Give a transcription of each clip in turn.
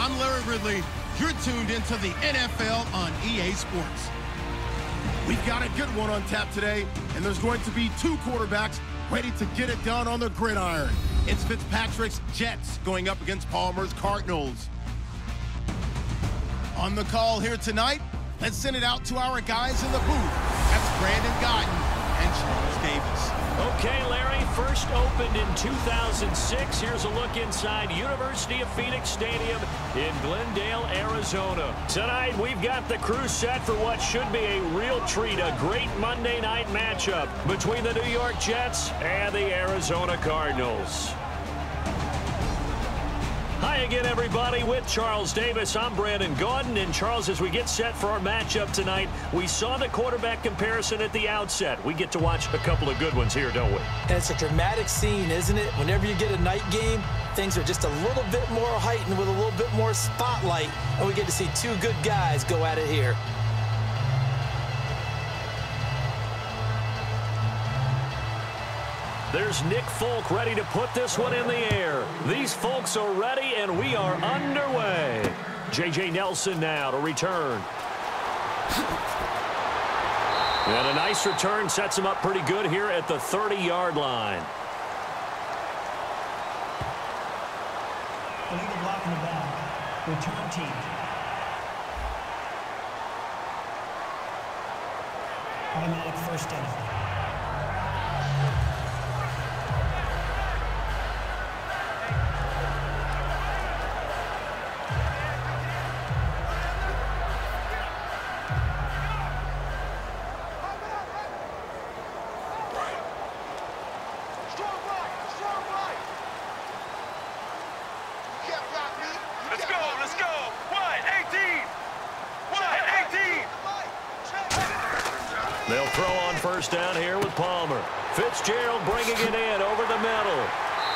I'm Larry Ridley. You're tuned into the NFL on EA Sports. We've got a good one on tap today, and there's going to be two quarterbacks ready to get it done on the gridiron. It's Fitzpatrick's Jets going up against Palmer's Cardinals. On the call here tonight, let's send it out to our guys in the booth. That's Brandon Gaudin and Charles Davis. Okay, Larry, first opened in 2006. Here's a look inside University of Phoenix Stadium in Glendale, Arizona. Tonight, we've got the crew set for what should be a real treat, a great Monday night matchup between the New York Jets and the Arizona Cardinals. Hi again, everybody. With Charles Davis, I'm Brandon Gaudin. And Charles, as we get set for our matchup tonight, we saw the quarterback comparison at the outset. We get to watch a couple of good ones here, don't we? And it's a dramatic scene, isn't it? Whenever you get a night game, things are just a little bit more heightened with a little bit more spotlight, and we get to see two good guys go at it here. There's Nick Folk ready to put this one in the air. These folks are ready, and we are underway. J.J. Nelson now to return. And a nice return sets him up pretty good here at the 30-yard line. Illegal block in the back. Return team. Automatic first down. They'll throw on first down here with Palmer. Fitzgerald bringing it in over the middle.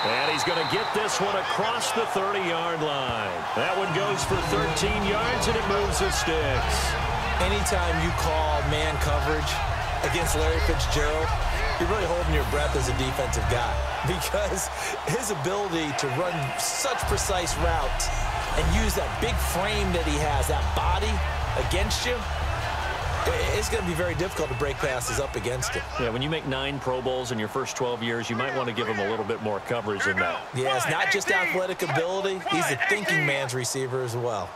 And he's going to get this one across the 30-yard line. That one goes for 13 yards, and it moves the sticks. Anytime you call man coverage against Larry Fitzgerald, you're really holding your breath as a defensive guy, because his ability to run such precise routes and use that big frame that he has, that body against you, it's going to be very difficult to break passes up against him. Yeah, when you make 9 Pro Bowls in your first 12 years, you might want to give him a little bit more coverage than that. Yeah, it's not just athletic ability. He's a thinking man's receiver as well.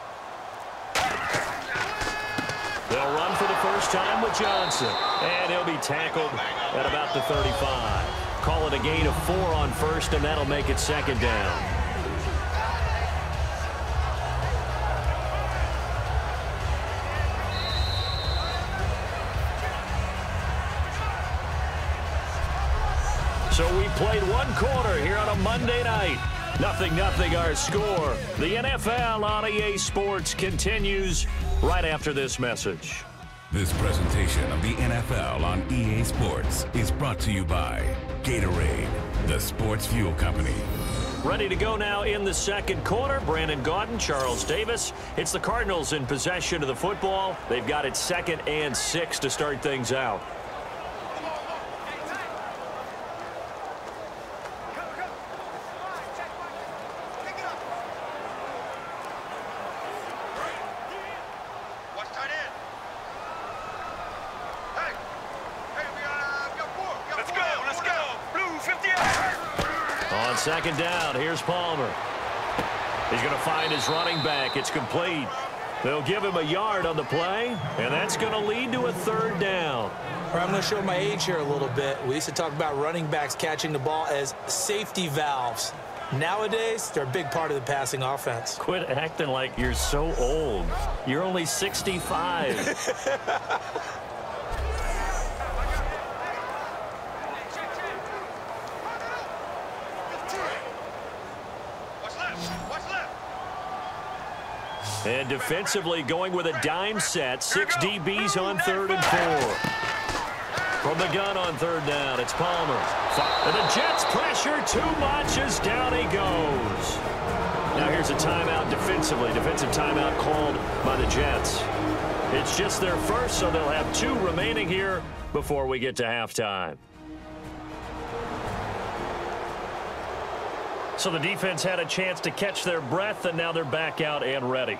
They'll run for the first time with Johnson. And he'll be tackled at about the 35. Call it a gain of 4 on first, and that'll make it second down. So we played one quarter here on a Monday night. 0-0 our score. The NFL on EA Sports continues right after this message. This presentation of the NFL on EA Sports is brought to you by Gatorade, the sports fuel company. Ready to go now in the second quarter. Brandon Gaudin, Charles Davis. It's the Cardinals in possession of the football. They've got it 2nd and 6 to start things out. Second down, here's Palmer. He's going to find his running back. It's complete. They'll give him a yard on the play, and that's going to lead to a 3rd down. I'm going to show my age here a little bit. We used to talk about running backs catching the ball as safety valves. Nowadays, they're a big part of the passing offense. Quit acting like you're so old. You're only 65. And defensively going with a dime set. 6 DBs on 3rd and 4. From the gun on 3rd down, it's Palmer. And the Jets pressure too much as down he goes. Now here's a timeout defensively. Defensive timeout called by the Jets. It's just their first, so they'll have 2 remaining here before we get to halftime. So the defense had a chance to catch their breath, and now they're back out and ready.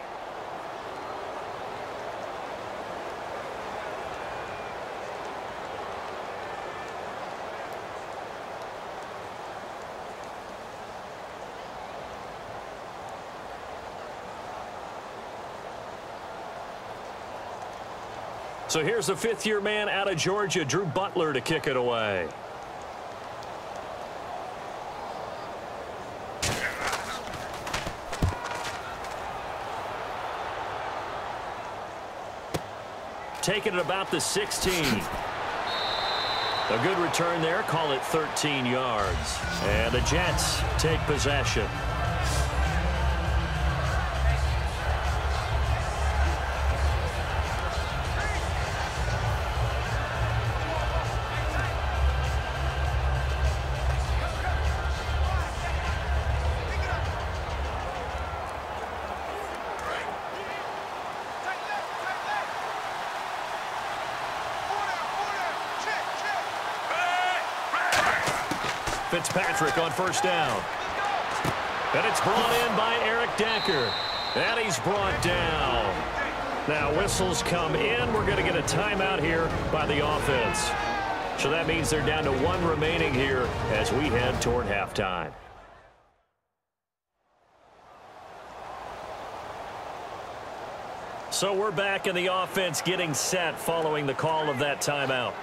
So here's the fifth-year man out of Georgia, Drew Butler, to kick it away. Taking it about the 16. A good return there. Call it 13 yards. And the Jets take possession. Fitzpatrick on first down. And it's brought in by Eric Decker. And he's brought down. Now whistles come in. We're going to get a timeout here by the offense. So that means they're down to one remaining here as we head toward halftime. So we're back in the offense getting set following the call of that timeout.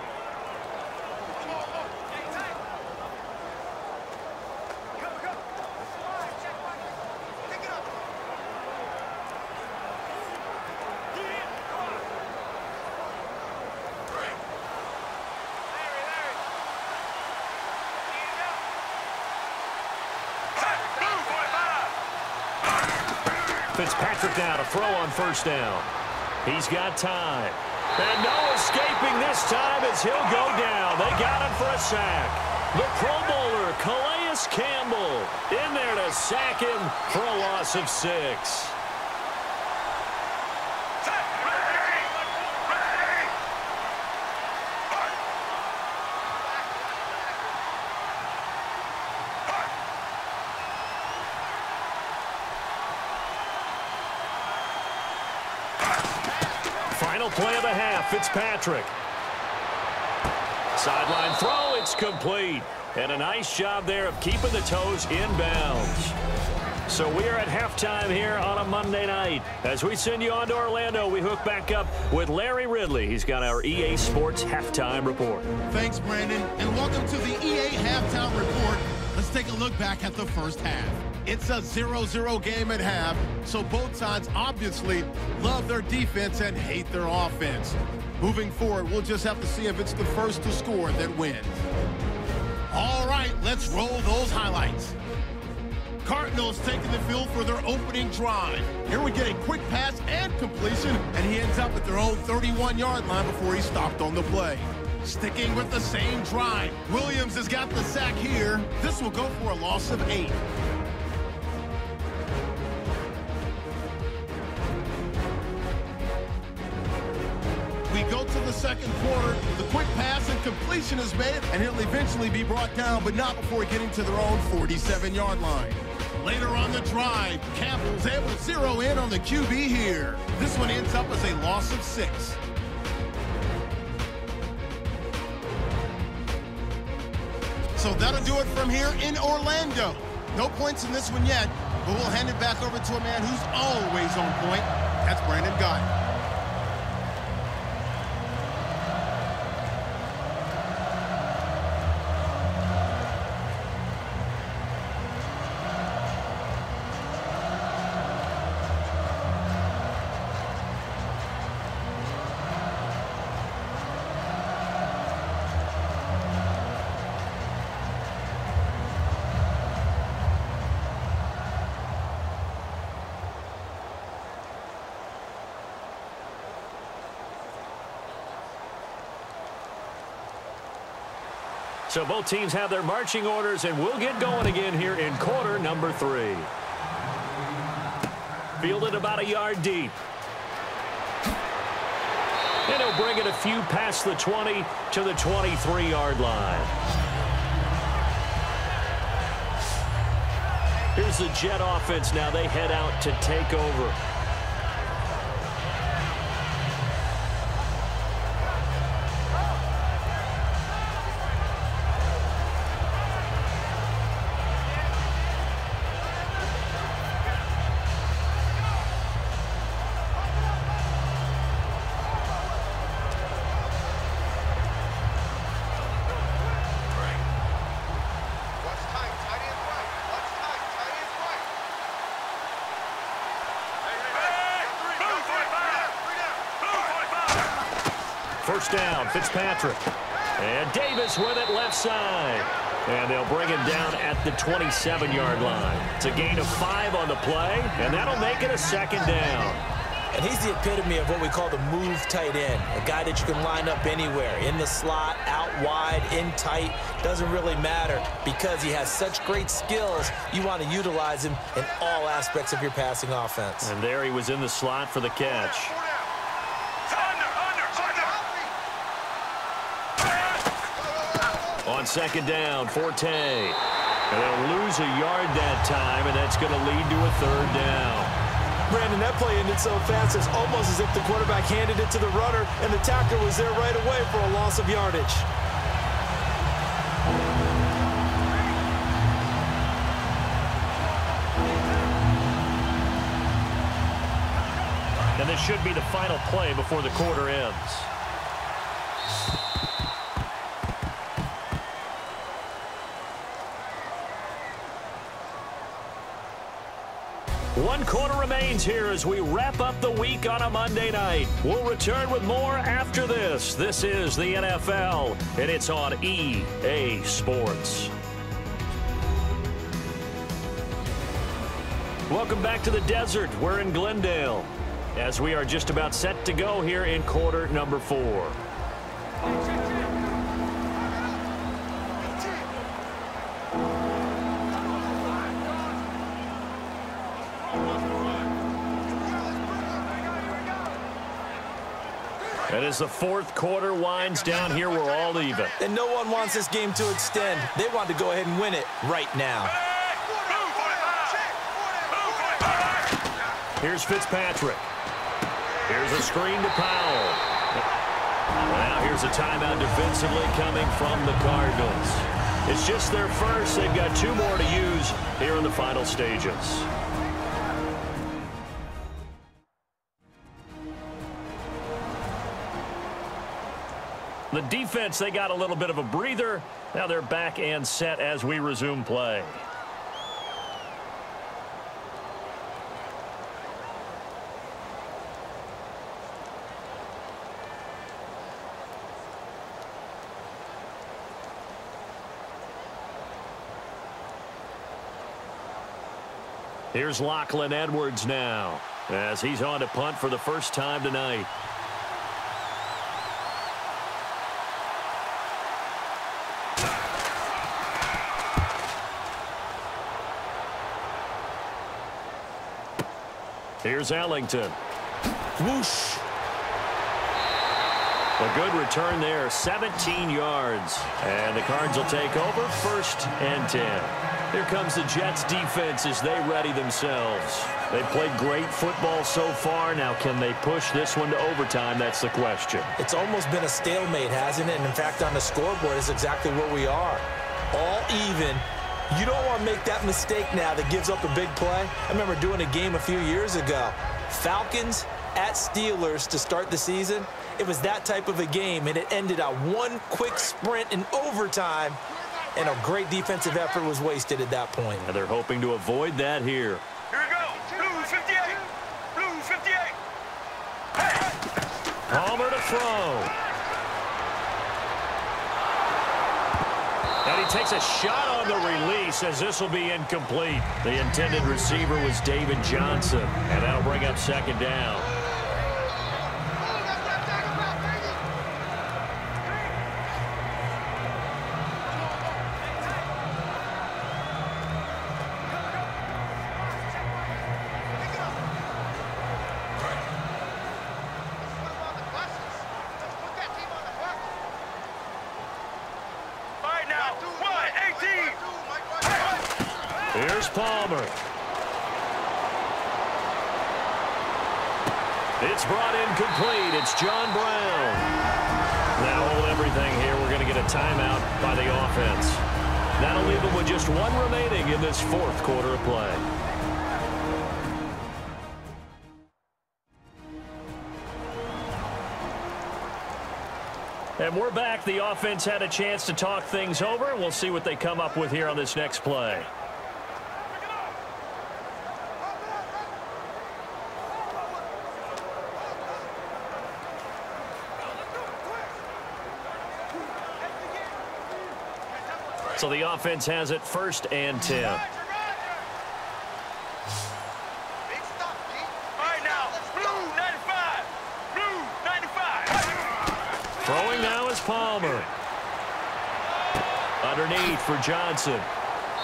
Fitzpatrick now to throw on first down. He's got time. And no escaping this time as he'll go down. They got him for a sack. The Pro Bowler, Calais Campbell, in there to sack him for a loss of 6. Final play of the half, Fitzpatrick. Sideline throw, it's complete. And a nice job there of keeping the toes in bounds. So we are at halftime here on a Monday night. As we send you on to Orlando, we hook back up with Larry Ridley. He's got our EA Sports Halftime Report. Thanks, Brandon, and welcome to the EA Halftime Report. Let's take a look back at the first half. It's a 0-0 game at half, so both sides obviously love their defense and hate their offense. Moving forward, we'll just have to see if it's the first to score that wins. All right, let's roll those highlights. Cardinals taking the field for their opening drive. Here we get a quick pass and completion, and he ends up at their own 31-yard line before he stopped on the play. Sticking with the same drive, Williams has got the sack here. This will go for a loss of 8. We go to the second quarter. The quick pass and completion is made, and he'll eventually be brought down, but not before getting to their own 47-yard line. Later on the drive, Campbell's able to zero in on the QB here. This one ends up as a loss of 6. So that'll do it from here in Orlando. No points in this one yet, but we'll hand it back over to a man who's always on point. That's Brandon Guy. So both teams have their marching orders, and we'll get going again here in quarter number 3. Fielded about a yard deep. And he'll bring it a few past the 20 to the 23-yard line. Here's the Jet offense now. They head out to take over. First down, Fitzpatrick. And Davis with it left side. And they'll bring him down at the 27-yard line. It's a gain of 5 on the play, and that'll make it a second down. And he's the epitome of what we call the move tight end, a guy that you can line up anywhere, in the slot, out wide, in tight, doesn't really matter because he has such great skills. You want to utilize him in all aspects of your passing offense. And there he was in the slot for the catch. On second down, Forte. And they'll lose a yard that time, and that's going to lead to a third down. Brandon, that play ended so fast, it's almost as if the quarterback handed it to the runner, and the tackler was there right away for a loss of yardage. And this should be the final play before the quarter ends. One quarter remains here as we wrap up the week on a Monday night. We'll return with more after this. This is the NFL, and it's on EA Sports. Welcome back to the desert. We're in Glendale as we are just about set to go here in quarter number 4. And as the fourth quarter winds down here, we're all even. And no one wants this game to extend. They want to go ahead and win it right now. Here's Fitzpatrick. Here's a screen to Powell. Now here's a timeout defensively coming from the Cardinals. It's just their first. They've got 2 more to use here in the final stages. The defense, they got a little bit of a breather. Now they're back and set as we resume play. Here's Lachlan Edwards now as he's on to punt for the first time tonight. Here's Ellington. Whoosh. A good return there, 17 yards. And the Cards will take over, 1st and 10. Here comes the Jets defense as they ready themselves. They've played great football so far. Now, can they push this one to overtime? That's the question. It's almost been a stalemate, hasn't it? And in fact, on the scoreboard is exactly where we are. All even. You don't want to make that mistake now that gives up a big play. I remember doing a game a few years ago. Falcons at Steelers to start the season. It was that type of a game, and it ended on one quick sprint in overtime, and a great defensive effort was wasted at that point. And they're hoping to avoid that here. Here we go. Blue 58. Blue 58. Hey! Palmer to throw. And he takes a shot on the release as this will be incomplete. The intended receiver was David Johnson, and that'll bring up 2nd down. Here's Here's Palmer. It's brought in complete. It's John Brown. Now hold everything here. We're going to get a timeout by the offense. That'll leave them with just one remaining in this fourth quarter of play. And we're back. The offense had a chance to talk things over. We'll see what they come up with here on this next play. So the offense has it 1st and 10. All right, now, blue 95. Blue 95. Throwing now is Palmer. Underneath for Johnson.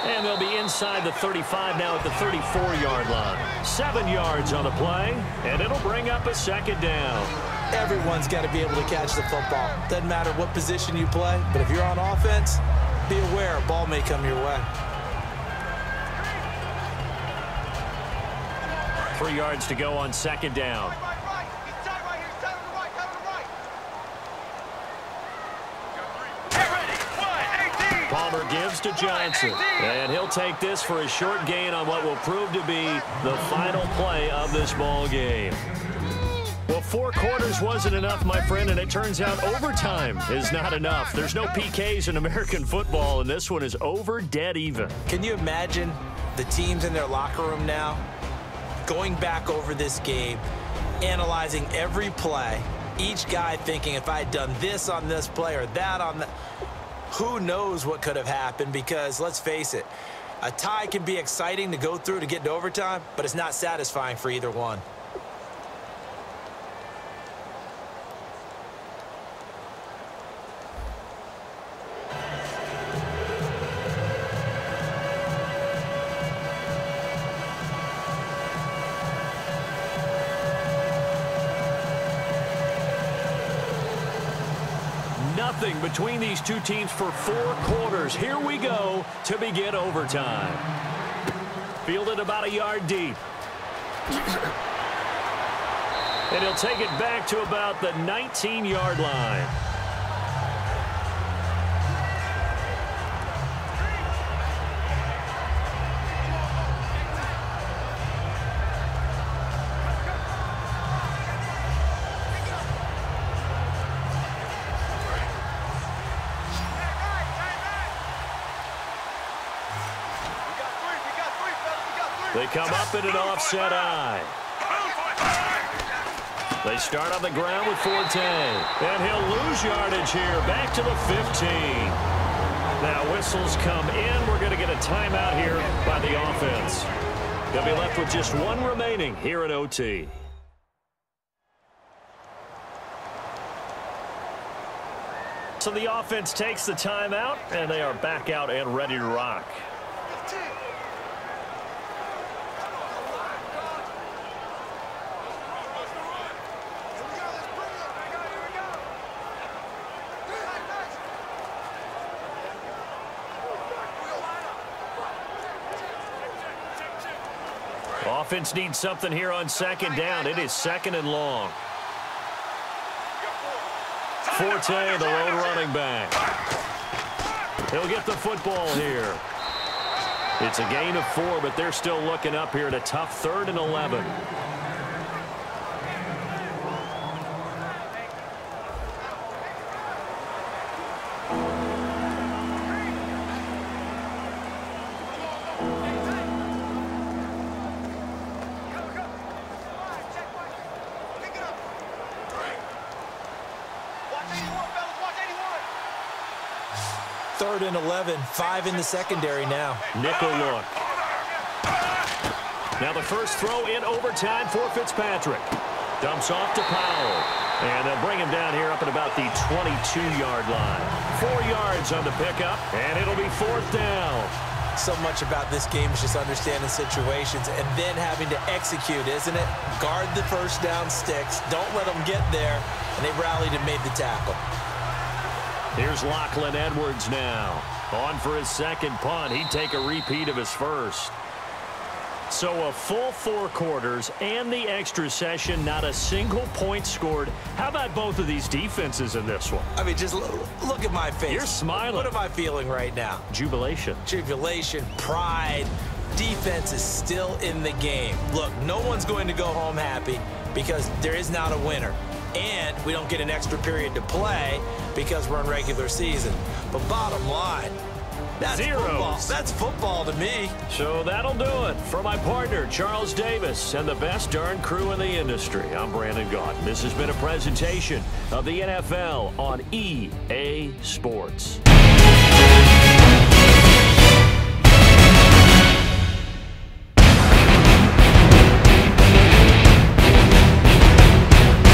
And they'll be inside the 35 now at the 34-yard line. 7 yards on the play, and it'll bring up a 2nd down. Everyone's got to be able to catch the football. Doesn't matter what position you play, but if you're on offense, be aware a ball may come your way. 3 yards to go on 2nd down. Palmer gives to Johnson, and he'll take this for a short gain on what will prove to be the final play of this ball game. Well, 4 quarters wasn't enough, my friend, and it turns out overtime is not enough. There's no PKs in American football, and this one is over dead even. Can you imagine the teams in their locker room now going back over this game, analyzing every play, each guy thinking, if I had done this on this play or that on that, who knows what could have happened? Because let's face it, a tie can be exciting to go through to get to overtime, but it's not satisfying for either one. Nothing between these two teams for 4 quarters. Here we go to begin overtime. Fielded about a yard deep. And he'll take it back to about the 19-yard line. They come up in an offset eye. They start on the ground with Forte. And he'll lose yardage here. Back to the 15. Now whistles come in. We're going to get a timeout here by the offense. They'll be left with just 1 remaining here at OT. So the offense takes the timeout, and they are back out and ready to rock. Offense needs something here on 2nd down. It is 2nd and long. Forte, the lone running back. He'll get the football here. It's a gain of 4, but they're still looking up here at a tough 3rd and 11. Third and 11, 5 in the secondary now. Nickel look. Now the first throw in overtime for Fitzpatrick. Dumps off to Powell. And they'll bring him down here up at about the 22-yard line. 4 yards on the pickup, and it'll be 4th down. So much about this game is just understanding situations and then having to execute, isn't it? Guard the first down sticks. Don't let them get there. And they rallied and made the tackle. Here's Lachlan Edwards now. On for his 2nd punt. He'd take a repeat of his first. So a full 4 quarters and the extra session, not a single point scored. How about both of these defenses in this one? I mean, just look at my face. You're smiling. What am I feeling right now? Jubilation. Jubilation, pride. Defense is still in the game. Look, no one's going to go home happy because there is not a winner. And we don't get an extra period to play because we're in regular season. But bottom line, that's football. That's football to me. So that'll do it. For my partner, Charles Davis, and the best darn crew in the industry, I'm Brandon Gaudin. This has been a presentation of the NFL on EA Sports.